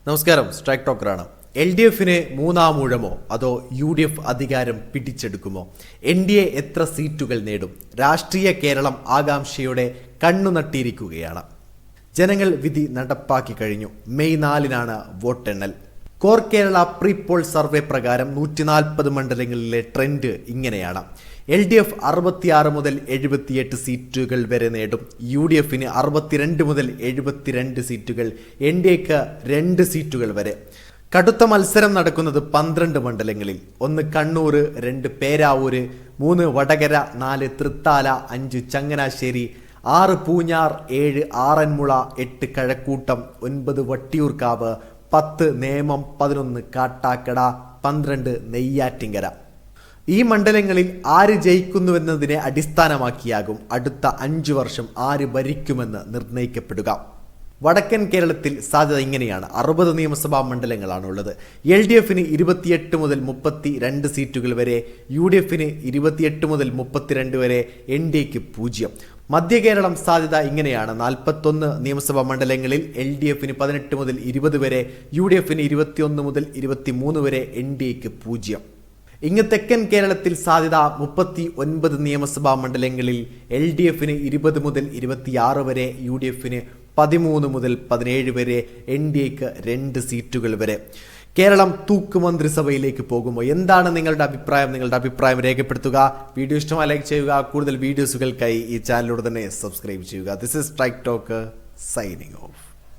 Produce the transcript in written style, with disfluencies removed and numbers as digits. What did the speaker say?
നമസ്കാരം, സ്ട്രൈക്ക് ടോക്കറാണ്. LDFന് മൂന്നാം ഊഴമോ അതോ UDF അധികാരം പിടിച്ചെടുക്കുമോ? NDA എത്ര സീറ്റുകൾ നേടും? രാഷ്ട്രീയ കേരളം ആകാംക്ഷയോടെ കണ്ണുനട്ടിയിരിക്കുകയാണ്. ജനങ്ങൾ വിധി നടപ്പാക്കി കഴിഞ്ഞു. മെയ് 4-നാണ് വോട്ടെണ്ണൽ. Core Kerala pre poll survey പ്രകാരം 140 മണ്ഡലങ്ങളിലെ ട്രെൻഡ് ഇങ്ങനെയാണ്. LDF 66 മുതൽ 78 സീറ്റുകൾ വരെ നേടും. UDFന് 62 മുതൽ 72 സീറ്റുകൾ, NDAക്ക് 2 സീറ്റുകൾ വരെ. കടുത്ത മത്സരം നടക്കുന്നത് 12 മണ്ഡലങ്ങളിൽ. 1 കണ്ണൂർ, 2 പേരാവൂര്, 3 വടകര, 4 തൃത്താല, 5 ചങ്ങനാശ്ശേരി, 6 പൂഞ്ഞാർ, 7 ആറന്മുള, 8 കഴക്കൂട്ടം, 9 വട്ടിയൂർക്കാവ്, 10 നേമം, 11 കാട്ടാക്കട, 12 നെയ്യാറ്റിങ്കര. ഈ മണ്ഡലങ്ങളിൽ ആര് ജയിക്കുന്നുവെന്നതിനെ അടിസ്ഥാനമാക്കിയാകും അടുത്ത 5 വർഷം ആര് ഭരിക്കുമെന്ന് നിർണയിക്കപ്പെടുക. വടക്കൻ കേരളത്തിൽ സാധ്യത ഇങ്ങനെയാണ്. 60 നിയമസഭാ മണ്ഡലങ്ങളാണുള്ളത്. LDFന് 28 മുതൽ 32 സീറ്റുകൾ വരെ, UDFന് 28 മുതൽ 32 വരെ, NDAക്ക് 0. മധ്യ കേരളം സാധ്യത ഇങ്ങനെയാണ്. 41 നിയമസഭാ മണ്ഡലങ്ങളിൽ LDFന് 18 മുതൽ 20 വരെ, UDFന് 21 മുതൽ 23 വരെ, NDAക്ക് 0. ഇങ്ങ് തെക്കൻ കേരളത്തിൽ സാധ്യത 39 നിയമസഭാ മണ്ഡലങ്ങളിൽ LDFന് 20 മുതൽ 26 വരെ, UDFന് 13 മുതൽ 17 വരെ, NDAക്ക് 2 സീറ്റുകൾ വരെ. കേരളം തൂക്കുമന്ത്രിസഭയിലേക്ക് പോകുമോ? എന്താണ് നിങ്ങളുടെ അഭിപ്രായം? നിങ്ങളുടെ അഭിപ്രായം രേഖപ്പെടുത്തുക. വീഡിയോ ഇഷ്ടമായി ലൈക്ക് ചെയ്യുക. കൂടുതൽ വീഡിയോസുകൾക്കായി ഈ ചാനലിലൂടെ തന്നെ സബ്സ്ക്രൈബ് ചെയ്യുക. This is strike talk signing off.